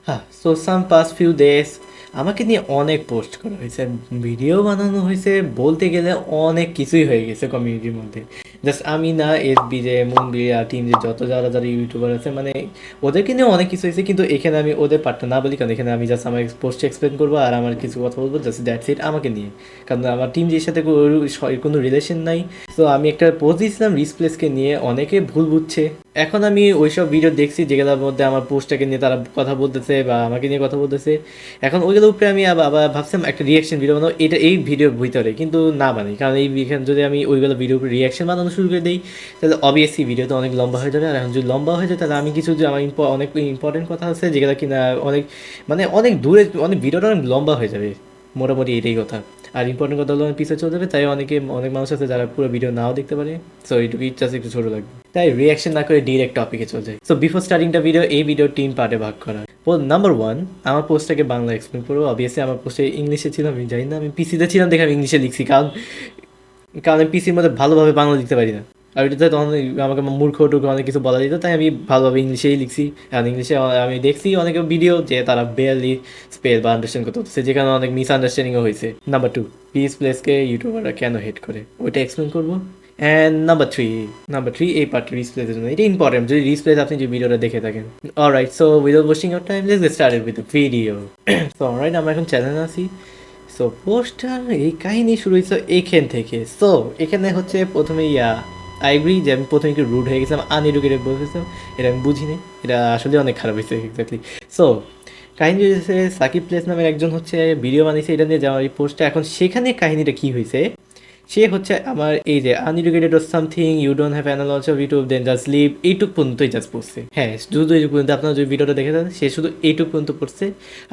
হ্যাঁ, সো সাম past few days আমাকে নিয়ে অনেক পোস্ট করা হয়েছে, ভিডিও বানানো হয়েছে, বলতে গেলে অনেক কিছুই হয়ে গেছে কমিউনিটির মধ্যে। জাস্ট আমি না, এসবি যে মুনবি আর টিম যে যত যারা যারা ইউটিউবার আছে, মানে ওদেরকে নিয়ে অনেক কিছু হয়েছে, কিন্তু এখানে আমি ওদের পার্টটা না বলি, কারণ এখানে আমি জাস্ট আমার পোস্টে এক্সপ্লেন করবো আর আমার কিছু কথা বলবো, জাস্ট দ্যাটস ইট আমাকে নিয়ে। কারণ আমার টিম যের সাথে কোনো রিলেশন নাই। তো আমি একটা পোস্ট দিয়েছিলাম রিসপ্লেসকে নিয়ে, অনেকে ভুল বুঝছে। এখন আমি ওইসব ভিডিও দেখছি যেগুলোর মধ্যে আমার পোস্টটাকে নিয়ে তারা কথা বলতেছে বা আমাকে নিয়ে কথা বলতেছে। এখন ওইগুলোর উপরে আমি আবার আবার ভাবছিলাম একটা রিয়াকশন ভিডিও বানাবো এটা এই ভিডিওর ভিতরে, কিন্তু না বানাই, কারণ এখানে যদি আমি ওইগুলো ভিডিওর উপরে রিয়াকশন বানানো শুরু করে দিই, তাহলে অবভিয়াসলি ভিডিও তো অনেক লম্বা হয়ে যাবে। আর এখন যদি লম্বা হয়ে যায় তাহলে আমি কিছু যে আমার অনেক ইম্পর্টেন্ট কথা আছে যেগুলো কিনা অনেক, মানে অনেক দূরে, অনেক ভিডিওটা অনেক লম্বা হয়ে যাবে। মোটামুটি এটাই কথা। আর ইম্পর্টেন্ট কথা হলো পিছিয়ে চলে যাবে, তাই অনেক মানুষ আছে যারা পুরো ভিডিও নাও দেখতে পারে। সো এইটুকু জাস্ট একটু ছোটো লাগবে, তাই রিয়াকশন না করে ডিরেক্ট টপিকে চলে যায়। So before starting the video, এই ভিডিও 3 পার্টে ভাগ করা। নাম্বার 1, আমার পোস্টটাকে বাংলা এক্সপ্লেন করবো। অবভিয়াসলি আমার পোস্টে ইংলিশে ছিল, আমি জানি না, আমি পিসিতে ছিলাম দেখে আমি ইংলিশে লিখছি, কারণ কারণ আমি পিসির মধ্যে ভালোভাবে বাংলা লিখতে পারি না। আর এটাতে তখন আমাকে মূর্খ টুর্খ অনেক কিছু বলা যেত, তাই আমি ভালোভাবে ইংলিশেই লিখছি। আর ইংলিশে আমি দেখছি অনেক ভিডিও যে তারা বেয়ারলি স্পেল বা আন্ডারস্ট্যান্ড করতে হচ্ছে, যেখানে অনেক মিসআন্ডারস্ট্যান্ডিংও হয়েছে। নাম্বার 2, পিস প্লেসকে ইউটিউবাররা কেন হেট করে, ওইটা এক্সপ্লেন করবো। অ্যান্ড নাম্বার থ্রি এই পার্টটা রিসপ্লেসের জন্য, এটা ইম্পর্টেন্ট যদি রিসপ্লেস আপনি যে ভিডিওটা দেখে থাকেন। Alright, so without wasting your time, let's get started with the video. So alright, আমরা এখন চ্যানেলে আছি। সো পোস্টার এই কাহিনী শুরু হয়েছে এইখান থেকে। সো এখানে হচ্ছে প্রথমে আই এগ্রি যে আমি প্রথমে একটু রুড হয়ে গেছিলাম, আনএডুকেটেড বলতেছিলাম, এটা আমি বুঝিনি, এটা আসলে অনেক খারাপ হয়েছে এক্স্যাক্টলি। সো কাহিনী হয়েছে সাকিব প্লেস নামের একজন হচ্ছে ভিডিও বানিয়েছে এটা নিয়ে, যে আমার এই পোস্টটা, এখন সেখানে কাহিনীটা কী হয়েছে, সে হচ্ছে আমার এই যে uneducated or something, you don't have an knowledge of YouTube, then just leave, এইটুক পর্যন্তই জাস্ট পড়ছে। হ্যাঁ, শুধু এইটুক পর্যন্ত, আপনারা যদি ভিডিওটা দেখে থাকেন, সে শুধু এইটুক পর্যন্ত পড়ছে।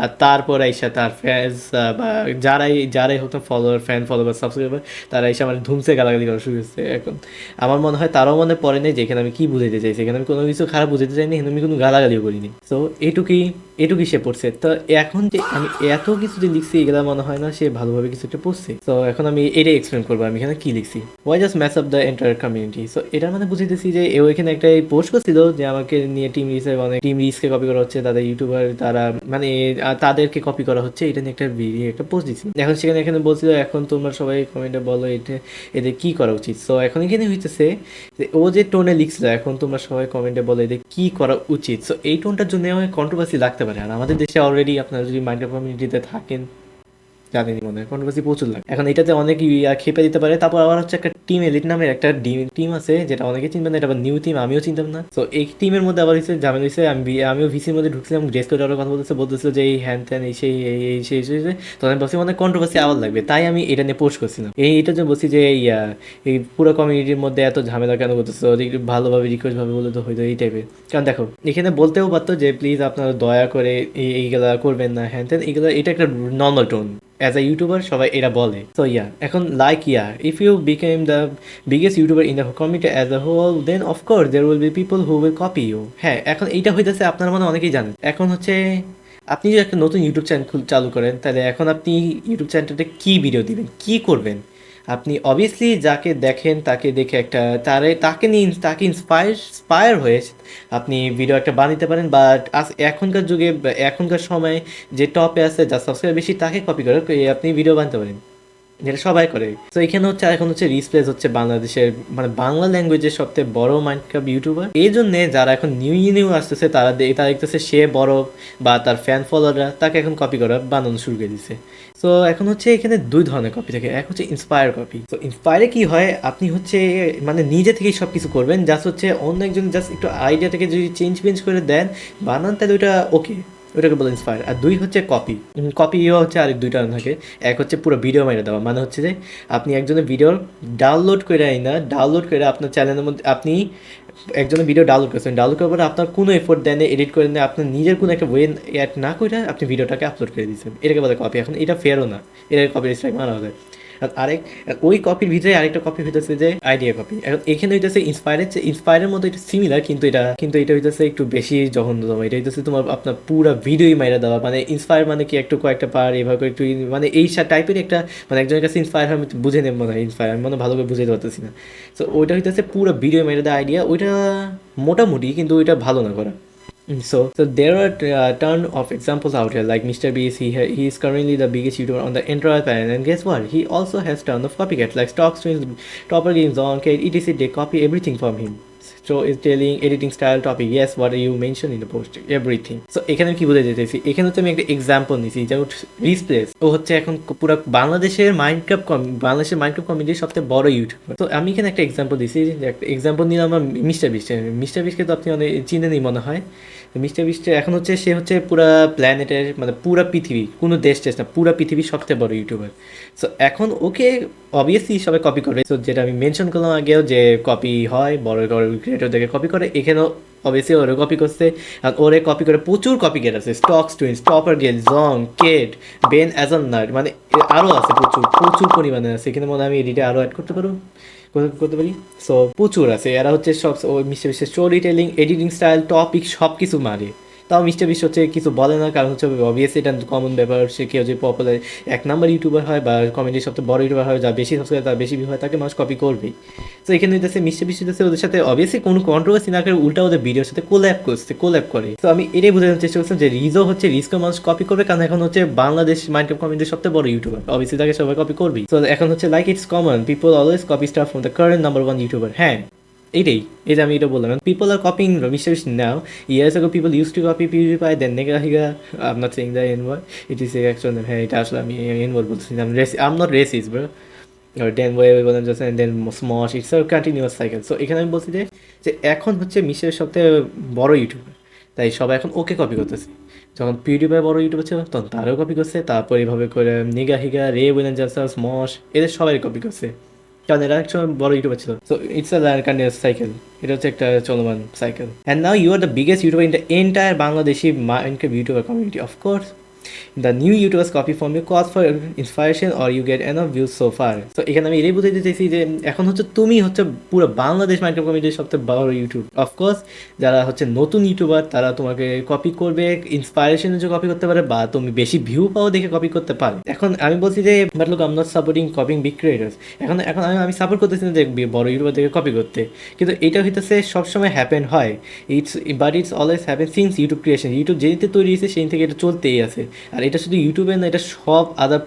আর তারপর আইসা তার ফ্যান্স বা যারাই হোক না, ফলোয়ার, ফ্যান ফলোয়ার, সাবস্ক্রাইবার, তারা এসে আমার ধুমসে গালাগালি করা শুরু করছে। এখন আমার মনে হয় তারাও মনে পড়ে নেই যে এখানে আমি কী বুঝাইতে চাইছি, এখানে আমি কোনো কিছু খারাপ বুঝাতে চাইনি, এখানে আমি কোনো গালাগালিও করিনি। সো এটুকুই সে পড়ছে। তো এখন যে আমি এত কিছু যে লিখছি, এগুলো মনে হয় না সে ভালোভাবে কিছু একটা পড়ছে। তো এখন আমি এটাই এক্সপ্লেন করবো আমি এখানে কি লিখছি। Why just match up the entire community. So এটার মানে বুঝাইতেছি যে এও এখানে একটা পোস্ট করছিল যে আমাকে নিয়ে টিম রিসে অনেক, টিম রিসকে কপি করা হচ্ছে, তাদের ইউটিউবার তারা মানে তাদেরকে কপি করা হচ্ছে, এটা নিয়ে একটা ভিডিও একটা পোস্ট দিচ্ছি। এখন সেখানে এখানে বলছিল এখন তোমরা সবাই কমেন্টে বলো এটা এদের কী করা উচিত। সো এখন এখানে হইতেছে যে ও যে টোনে লিখছিল এখন তোমরা সবাই কমেন্টে বলো এদের কী করা উচিত। সো এই টোনটার জন্য আমার কন্ট্রোভার্সি লাগতে পারে। আর আমাদের দেশে অলরেডি আপনারা যদি মাইন্ডক্রাফট কমিউনিটিতে থাকেন জানেনি মনে হয় কন্ট্রোভার্সি প্রচুর লাগে। এখন এটাতে অনেক খেপে দিতে পারে। তারপর আবার হচ্ছে একটা টিম এলিট নামের একটা টিম আছে যেটা অনেকে চিনবেন না, এটা আবার নিউ টিম, আমিও চিনতাম না। তো এই টিমের মধ্যে আবার হচ্ছে ঝামেলা হয়েছে, আমিও ভিসির মধ্যে ঢুকছিলাম, ড্রেস কোড আরও কথা বলতেছিল যে এই হ্যান ত্যান এই সেই তো আমি ভাবছি অনেক কন্ট্রোভার্সি আবার লাগবে, তাই আমি এটা নিয়ে পোস্ট করছিলাম। এইটার জন্য বলছি যে এই পুরো কমিউনিটির মধ্যে এত ঝামেলা কেন করতেছো, একটু ভালোভাবে রিকোয়েস্টভাবে বলে তো হয়তো এই টাইপের। কারণ দেখো এখানে বলতেও পারতো যে প্লিজ আপনারা দয়া করে এইগুলা করবেন না, হ্যান ত্যান এইগুলো, এটা একটা normal tone as a YouTuber সবাই এটা বলে। সো এখন like if you became the biggest YouTuber in the community as a whole, then of course there will be people who will copy you. হ্যাঁ, এখন এইটা হইতেছে আপনার মনে অনেকেই জানেন। এখন হচ্ছে আপনি যদি একটা নতুন ইউটিউব চ্যানেল চালু করেন, তাহলে এখন আপনি ইউটিউব চ্যানেলটাতে কী ভিডিও দিবেন, কী করবেন। আপনি অবভিয়াসলি যাকে দেখেন তাকে দেখে একটা তাকে ইন্সপায়ার হয়ে আপনি ভিডিও একটা বানাতে পারেন। বাট এখনকার যুগে এখনকার সময়ে যে টপে আছে, যা সাবস্ক্রাইব বেশি, তাকে কপি করে আপনি ভিডিও বানাতে পারেন, যেটা সবাই করে। তো এখানে হচ্ছে এখন হচ্ছে রিসপ্লেস হচ্ছে বাংলাদেশের মানে বাংলা ল্যাঙ্গুয়েজের সবথেকে বড় মাইন্ডক্রাফট ইউটিউবার। এই জন্যে যারা এখন নিউ আসতেছে তারা দেখতেছে সে বড়, বা তার ফ্যান ফলোয়াররা তাকে এখন কপি করা বানানো শুরু করে দিচ্ছে। সো এখন হচ্ছে এখানে দুই ধরনের কপি থাকে, এক হচ্ছে ইন্সপায়ার কপি। তো ইন্সপায়ারে কি হয়, আপনি হচ্ছে মানে নিজে থেকেই সব কিছু করবেন, জাস্ট হচ্ছে অন্য একজন জাস্ট একটু আইডিয়া থেকে যদি চেঞ্জ করে দেন বানান, তাহলে ওইটা ওকে, ওইটাকে বলে ইন্সপায়ার। আর দুই হচ্ছে কপিও হচ্ছে আরেক দুইটা থাকে। এক হচ্ছে পুরো ভিডিও মেরে দেওয়া, মানে হচ্ছে যে আপনি একজনের ভিডিও ডাউনলোড করে আপনার চ্যানেলের মধ্যে আপনি একজনের ভিডিও ডাউনলোড করছেন, ডাউনলোড করার পরে আপনার কোনো এফোর্ট দেন, এডিট করে নেন, আপনার নিজের কোনো একটা ওয়ে অ্যাড না করে আপনি ভিডিওটাকে আপলোড করে দিচ্ছেন, এটাকে বলে কপি। এখন এটা ফেরও না, এটাকে কপি স্ট্রাইক মারা হবে। আর ওই কপির ভিতরে আরেকটা কপি হইতেছে যে আইডিয়া কপি। এখন এখানে হইতেছে ইন্সপায়ারের মতো এটা সিমিলার, কিন্তু এটা হইতেছে একটু বেশি জঘন্যতম। এটা হইতেছে তোমার আপনার পুরো ভিডিওই মাইরা দেওয়া, মানে ইন্সপায়ার মানে কি একটু কয়েকটা পার এভাবে করে একটু মানে এই টাইপের একটা, মানে একজনের কাছে ইন্সপায়ার হয়, আমি বুঝে নেব মনে হয় ইন্সপায়ার, আমি মনে ভালো করে বুঝাইতে পারতেছি না। সো ওইটা হইতেছে পুরো ভিডিও মেরে দেওয়া আইডিয়া, ওইটা মোটামুটি, কিন্তু ওইটা ভালো না করা। So there are a ton of examples out here, like Mr. Beast. He is currently the biggest YouTuber on the Android planet, and guess what? He also has ton of copycats like Stocks Twins, Topper Games, Zonkade, etc. They copy everything from him. Storytelling, editing style, topic, yes, what you mentioned in the post, everything. So এখানে কি বলে যেতেছি, এখানে হচ্ছে আমি একটা example নিছি, যেমন রিসপ্লেস, ও হচ্ছে এখন পুরো বাংলাদেশের মাইনক্রাফট কমিউনিটির সবচেয়ে বড় ইউটিউবার। তো আমি এখানে একটা এক্সাম্পল দিছি, যে একটা এক্সাম্পল নিলাম আমার মিস্টার বিস্টকে তো আপনি অনেক চিনেনই মনে হয়। মিস্টার বিস্টের এখন হচ্ছে সে হচ্ছে পুরা প্ল্যানেটের, মানে পুরা পৃথিবী, কোনো দেশ টেস না, পুরা পৃথিবীর সবচেয়ে বড় ইউটিউবার। সো এখন ওকে অবভিয়াসলি সবাই কপি করে। সো যেটা আমি মেনশন করলাম আগেও, যে কপি হয় বড় বড় ক্রিয়েটরদেরকে কপি করে, এখানেও অবভিয়াসলি ওরে কপি করছে। আর ওরে কপি করে প্রচুর কপি গেট আছে, স্টক্স টুইন্স, টপার গেল, জং, কেট, বেন অ্যাজনার্ড, মানে আরও আছে, প্রচুর প্রচুর পরিমাণে আছে। এখানে মনে হয় আমি এডিটে আরও অ্যাড করতে পারবো, করতে পারি। সো প্রচুর আছে, এরা হচ্ছে সব ও মিস্টার বিশ্বের story telling, editing style, topic সব কিছু মারে। তাও মিস্টার বিশ্ব হচ্ছে কিছু বলে না, কারণ হচ্ছে অবভিয়াসলি এটা কমন ব্যাপার। সে কেউ যে পপুলার এক নাম্বার ইউটিউবার হয় বা কমেডির সবচেয়ে বড় ইউটিউবার হয়, যা বেশি সাবস্ক্রাইব তার বেশি ভিউ হয়, তাকে মানুষ কপি করবেই। তো এখানে হইতেছে মিস্টার বিশ্ব হচ্ছে ওদের সাথে অবভিয়াসলি কোনো কন্ট্রোভার্সি না করে উল্টা ওদের ভিডিওর সাথে কোল্যাব করে। তো আমি এটাই বোঝানোর চেষ্টা করছিলাম যে রিজকে মানুষ কপি করবে, কারণ এখন হচ্ছে বাংলাদেশ মাইনক্রাফট কমিউনিটির সবচেয়ে বড় ইউটিউবার, অবভিয়াসলি তাকে সবাই কপি করবেই। তো এখন হচ্ছে like it's common, people always copy stuff from the current number one youtuber. হ্যাঁ, এটাই, এই যে আমি এটা বললাম, people are copying Mister Beast now. Years ago people use to copy PewDiePie, then Nigahiga. I am not saying the N word, it is actually, হ্যাঁ এটা আসলে আমি এন ওয়ার্ড বলতেছি, I am not racist bro. আর then ওয়ে বলেন just, and then Smosh, it's a continuous cycle. So এখানে আমি বলছি যে এখন হচ্ছে মিশের সবথেকে বড় ইউটিউবার, তাই সবাই এখন ওকে কপি করতেছে। যখন পিউডিফাই বড় ইউটিউবার ছিল তখন তারও কপি করছে, তারপর এইভাবে করে নিগাহিগা, রে উইলেন জাস্টার, স্মশ, এদের সবাই কপি করছে, কারণ এরা একসময় বড় ইউটিউবার ছিল। So it's a continuous cycle, এটা হচ্ছে একটা চলমান cycle. And now you are the biggest YouTuber in the entire Bangladeshi Minecraft YouTuber community, of course the new YouTubers copy from you cause for inspiration or you get enough views so far. তো এখানে আমি এটাই বুঝাইতে চাইছি যে এখন হচ্ছে তুমি হচ্ছে পুরো বাংলাদেশ মাইনক্রাফট কমিউনিটির সবচেয়ে বড় ইউটিউব। অফকোর্স যারা হচ্ছে নতুন ইউটিউবার তারা তোমাকে কপি করবে, ইন্সপায়ারেশনের জন্য কপি করতে পারে, বা তুমি বেশি ভিউ পাও দেখে কপি করতে পারে। এখন আমি বলছি যে but look, I am not supporting copying big creators. এখন এখন আমি সাপোর্ট করতেছি না যে বড় ইউটিউবার থেকে কপি করতে, কিন্তু এটা হইতেছে সবসময় হ্যাপেন হয়। It's always happen since YouTube creation. YouTube যেদিন থেকে তৈরি হয়েছে সেই থেকে এটা চলতেই আছে। আর এটা শুধু ইউটিউবে না, এটা সব আদার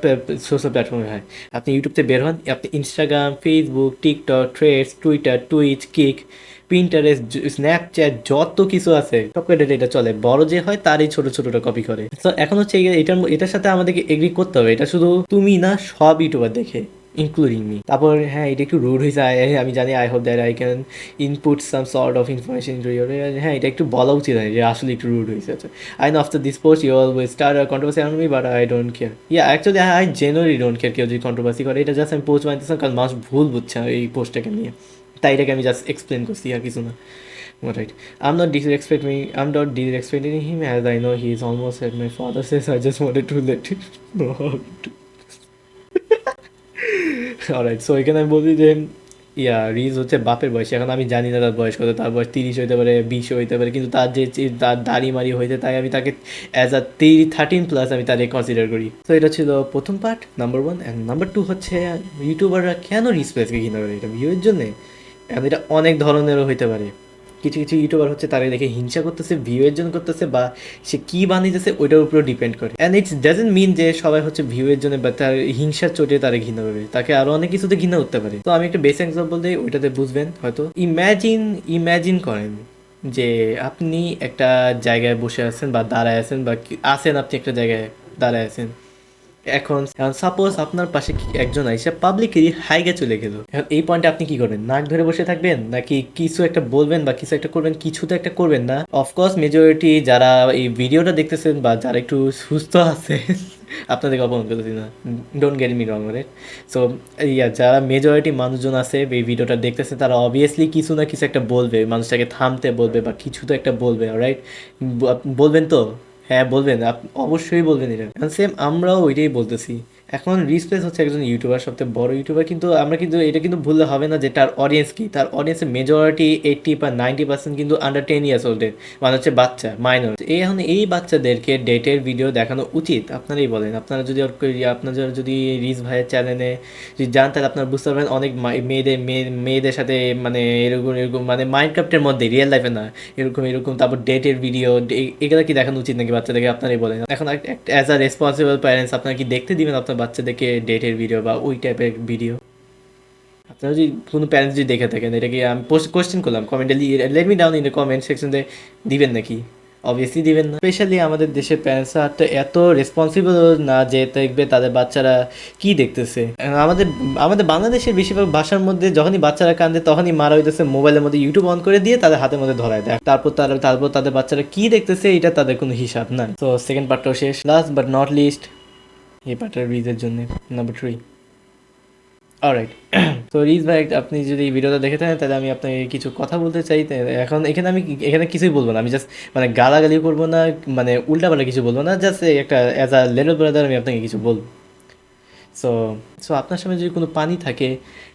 সোশ্যাল প্ল্যাটফর্মে হয়। আপনি ইউটিউব থেকে বের হন, আপনি Instagram, Facebook, TikTok, threads, Twitter, Twitch, kick, Pinterest, Snapchat, যত কিছু আছে সব কটা এটা চলে। বড় যে হয় তারই ছোট ছোটটা কপি করে। তো এখন হচ্ছে এটার সাথে আমাদেরকে এগ্রি করতে হবে, এটা শুধু তুমি না, সব ইউটিউবার দেখে, ইনক্লুডিং মি। তারপর হ্যাঁ, এটা একটু রুড হয়েছে, আমি জানি, I hope that I can input some sort of information into your. হ্যাঁ, এটা একটু বলা উচিত হয় যে আসলে একটু রুড হয়েছে। I know after this post you always start a controversy on me, but I don't care. Yeah actually I genuinely don't care কেউ যদি কন্ট্রোভার্সি করে। এটা জাস্ট আমি পোস্ট বানাইতেছিলাম কারণ মানুষ ভুল বুঝছে এই পোস্টটাকে নিয়ে, তাই এটাকে আমি জাস্ট এক্সপ্লেন করছি, আর কিছু না। Right. I'm not disrespecting him, as I know he is almost at my father says. I just wanted to let him know how to. Alright, so এখানে আমি বলছি যে রিজ হচ্ছে বাপের বয়স। এখন আমি জানি না তার বয়স কত, তার বয়স 30 হইতে পারে, 20 হইতে পারে, কিন্তু তার যে তার দাড়ি মারি হইতে, তাই আমি তাকে অ্যাজ আ 13+ আমি তাদের কনসিডার করি। তো এটা ছিল প্রথম পার্ট, নাম্বার 1। অ্যান্ড নাম্বার 2 হচ্ছে ইউটিউবাররা কেন রিস্পেসকে ঘৃণা করে, এটা ভিউয়ের জন্যে। এখন এটা অনেক ধরনেরও হইতে পারে। কিছু কিছু ইউটিউবার হচ্ছে তারা দেখে হিংসা করতেছে, ভিউয়ের জন্য করতেছে, বা সে কী বানিয়েছে ওইটার উপরেও ডিপেন্ড করে। অ্যান্ড ইটস ডাজেন্ট মিন যে সবাই হচ্ছে ভিউয়ের জন্য বা তার হিংসার চোটে তারা ঘৃণা করবে, তাকে আরও অনেক কিছুতে ঘৃণা করতে পারে। তো আমি একটা বেসিক এক্সাম্পল দিই, ওইটাতে বুঝবেন হয়তো। ইম্যাজিন করেন যে আপনি একটা জায়গায় বসে আছেন বা দাঁড়ায় আছেন, বা আছেন, আপনি একটা জায়গায় দাঁড়ায় আছেন। এখন সাপোজ আপনার পাশে একজন আইসা পাবলিকলি হাইগে চলে গেল। এখন এই পয়েন্টে আপনি কি করবেন? নাক ধরে বসে থাকবেন, নাকি কিছু একটা বলবেন বা কিছু একটা করবেন? কিছু তো একটা করবেন না। অফকোর্স মেজরিটি যারা এই ভিডিওটা দেখতেছেন বা যারা একটু সুস্থ আছে, আপনাদেরকে অপমান করতেছি না, don't get me wrong right. So যারা মেজরিটি মানুষজন আছে এই ভিডিওটা দেখতেছে, তারা অবভিয়াসলি কিছু না কিছু একটা বলবে, মানুষটাকে থামতে বলবে বা কিছু তো একটা বলবে, রাইট? বলবেন তো? হ্যাঁ বলবেন, অবশ্যই বলবেন। এটা সেম আমরাও ওইটাই বলতেছি। এখন রিস প্লেস হচ্ছে একজন ইউটিউবার, সবথেকে বড় ইউটিউবার, কিন্তু আমরা কিন্তু এটা কিন্তু ভুললে হবে না যে তার অডিয়েন্স কি, তার অডিয়েন্সের মেজরিটি 80 বা 90% কিন্তু আন্ডার 10 ইয়ার্স ওল্ডের, মানে হচ্ছে বাচ্চা, মাইনর। এখন এই বাচ্চাদেরকে ডেটের ভিডিও দেখানো উচিত? আপনারাই বলেন। আপনারা যদি আপনারা যদি রিস ভাইয়ের চ্যানেলে যদি যান তাহলে আপনারা বুঝতে পারবেন অনেক মেয়েদের সাথে মানে এরকম এরকম মানে মাইনক্রাফটের মধ্যে, রিয়েল লাইফে না, এরকম এরকম, তারপর ডেটের ভিডিও, এগুলো কি দেখানো উচিত নাকি বাচ্চাদেরকে? আপনারাই বলেন। এখন অ্যাজ আ রেসপন্সিবল প্যারেন্টস আপনারা কি দেখতে দিবেন আপনার বাচ্চাদেরকে ডেটের ভিডিও বা ওই টাইপের ভিডিও? আপনারা যদি কোনো প্যারেন্টস যদি দেখে থাকেন, এটাকে আমি কোশ্চেন করলাম কমেন্টে, let me down in the comment সেকশনে, দিবেন নাকি? অবভিয়াসলি দিবেন না। স্পেশালি আমাদের দেশের প্যারেন্টসরা তো এত রেসপন্সিবল না যে দেখবে তাদের বাচ্চারা কি দেখতেছে। আমাদের আমাদের বাংলাদেশের বেশিরভাগ ভাষার মধ্যে যখনই বাচ্চারা কান্দে তখনই মারা হইতেছে মোবাইলের মধ্যে ইউটিউব অন করে দিয়ে তাদের হাতের মধ্যে ধরায় দেয়, তারপর তাদের বাচ্চারা কি দেখতেছে এটা তাদের কোনো হিসাব নাই। তো সেকেন্ড পার্টটাও শেষ। লাস্ট বাট নট লিস্ট, এই পার্টের রিজের জন্য নাম্বার 3। অলরাইট, তো রিজ ভাই, আপনি যদি এই ভিডিওটা দেখে থাকেন তাহলে আমি আপনাকে কিছু কথা বলতে চাই। এখন এখানে কিছুই বলবো না, আমি জাস্ট মানে গালাগালি করবো না, মানে উল্টাপাল্টা কিছু বলবো না, জাস্ট একটা অ্যাজ আ লিটল ব্রাদার আমি আপনাকে কিছু বলবো। সো সো আপনার সামনে যদি কোনো পানি থাকে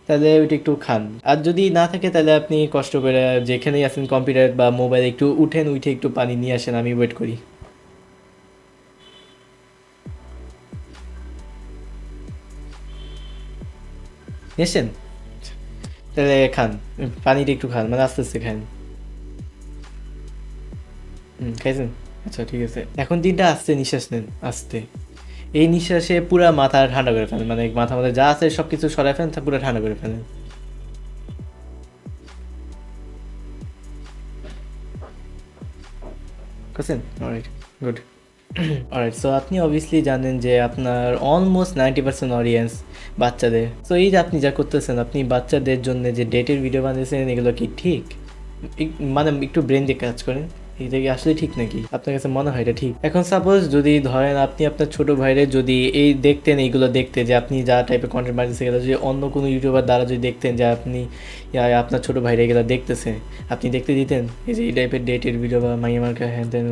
তাহলে ওইটা একটু খান, আর যদি না থাকে তাহলে আপনি কষ্ট করে যেখানেই আছেন কম্পিউটার বা মোবাইল একটু উঠে একটু পানি নিয়ে আসেন, আমি ওয়েট করি। এসেন, তাহলে খান, পানিটা একটু খান, মানে আস্তে আস্তে খান। খাইছেন? আচ্ছা ঠিক আছে, এখন দিনটা আস্তে নিঃশ্বাস নেন, আস্তে। এই নিঃশ্বাসে পুরা মাথা ঠান্ডা করে ফেলেন, মানে মাথা মধ্যে যা আছে সব কিছু সরাই ফেলেন, তা পুরো ঠান্ডা করে ফেলেন। করছেন? Alright, good. অলরাইট, সো আপনি অবভিয়াসলি জানেন যে আপনার অলমোস্ট 90% অডিয়েন্স বাচ্চাদের। সো এই যে আপনি যা করতেছেন, আপনি বাচ্চাদের জন্য যে ডেটের ভিডিও বানিয়েছেন, এগুলো কি ঠিক? মানে একটু ব্রেন দিয়ে কাজ করেন, এটা কি আসলে ঠিক নাকি? আপনার কাছে মনে হয় এটা ঠিক? এখন সাপোজ যদি ধরেন আপনি আপনার ছোট ভাইরে যদি এই দেখতেন, এইগুলো দেখতে যে আপনি যা টাইপের কন্টেন্ট বানিয়েছে, এগুলো যদি অন্য কোনো ইউটিউবার দ্বারা যদি দেখতেন যে আপনি আপনার ছোট ভাইরে এগুলো দেখতেছে, আপনি দেখতে দিতেন? এই যে এই টাইপের ডেটের ভিডিও বা মাইয়া মার্কা হ্যান ত্যান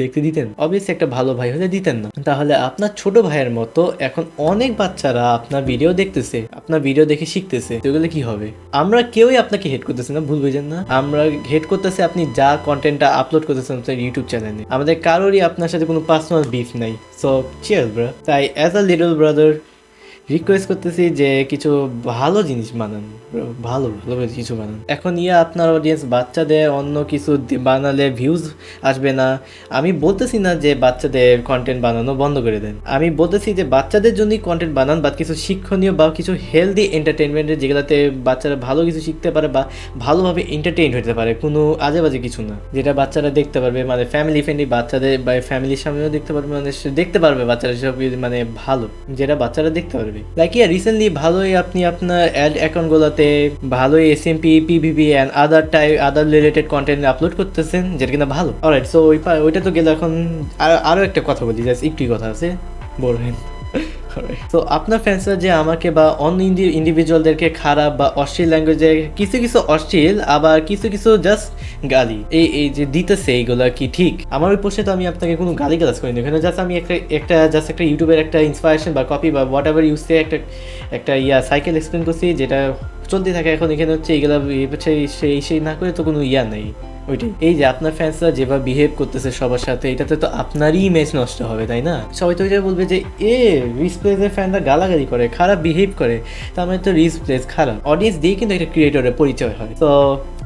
দেখতে দিতেন? অবভিয়াসলি একটা ভালো ভাই হলে দিতেন না। তাহলে আপনার ছোট ভাইয়ের মতো এখন অনেক বাচ্চারা আপনার ভিডিও দেখতেছে, আপনার ভিডিও দেখে শিখতেছে, তো এগুলো কি হবে? আমরা কেউই আপনাকে হেট করতেছে না, ভুল বুঝেন না। আমরা হেট করতেছে আপনি যা কন্টেন্টটা আপলোড করতেছেন আপনার ইউটিউব চ্যানেলে। আমাদের কারোরই আপনার সাথে কোনো পার্সোনাল বিফ নাই। So cheers bro. তাই as a little brother request করতেছি যে কিছু ভালো জিনিস বানান, ভালো ভালো কিছু বানান। এখন আপনার অডিয়েন্স বাচ্চাদের অন্য কিছু বানালে ভিউজ আসবে না। আমি বলতেছি না যে বাচ্চাদের কন্টেন্ট বানানো বন্ধ করে দেন, আমি বলতেছি যে বাচ্চাদের জন্যই কন্টেন্ট বানান, বা কিছু শিক্ষণীয় বা কিছু হেলদি এন্টারটেনমেন্টের, যেগুলোতে বাচ্চারা ভালো কিছু শিখতে পারে বা ভালোভাবে এন্টারটেইন হতে পারে, কোনো আজে বাজে কিছু না, যেটা বাচ্চারা দেখতে পারবে, মানে ফ্যামিলি ফ্রেন্ডলি, বাচ্চাদের বা ফ্যামিলির সামনেও দেখতে পারবে, মানে দেখতে পারবে বাচ্চারা সব, মানে ভালো, যেটা বাচ্চারা দেখতে পারবে। লাইক রিসেন্টলি ভালোই আপনি আপনার অ্যাড অ্যাকাউন্টগুলোতে ভালোই SMP, PVP and other related content upload করতেছেন, যেটা কিনা ভালো। অলরাইট, সো ওইটা তো গেলে। এখন আরও একটা কথা বলি, জাস্ট একটুই কথা আছে, বলবেন। তো আপনার ফ্যান্সরা যে আমাকে বা অন্য ইন্ডিভিজুয়ালদেরকে খারাপ বা অশ্লীল ল্যাঙ্গুয়েজে, কিছু কিছু অশ্লীল আবার কিছু কিছু জাস্ট গালি এই যে দিতেছে, এইগুলা কি ঠিক? আমার ওই পোস্টে তো আমি আপনাকে কোনো গালি গালাজ করিনি, এখানে জাস্ট আমি একটা ইউটিউবের একটা ইন্সপায়ারেশন বা কপি বা হোয়াট এভার ইউজ দিয়ে একটা সাইকেল এক্সপ্লেন করছি, যেটা চলতে থাকে। এখন এখানে হচ্ছে এইগুলা হচ্ছে সেই না করে তো কোনো নেই। ওইটাই, এই যে আপনার ফ্যান্সরা যেভাবে বিহেভ করতেছে সবার সাথে, এটাতে তো আপনারই ইমেজ নষ্ট হবে, তাই না? সবাই তো ওইটা বলবে যে রিস প্লেসের ফ্যানরা গালাগালি করে, খারাপ বিহেভ করে, তার মানে তো রিস প্লেস খারাপ। অডিয়েন্স দিয়ে কিন্তু একটা ক্রিয়েটরের পরিচয় হয়। তো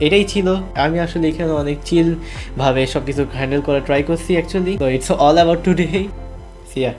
এটাই ছিল। আমি আসলে এখানে অনেক চিল ভাবে সব কিছু হ্যান্ডেল করা ট্রাই করছি অ্যাকচুয়ালি। তো it's all about today. Siya.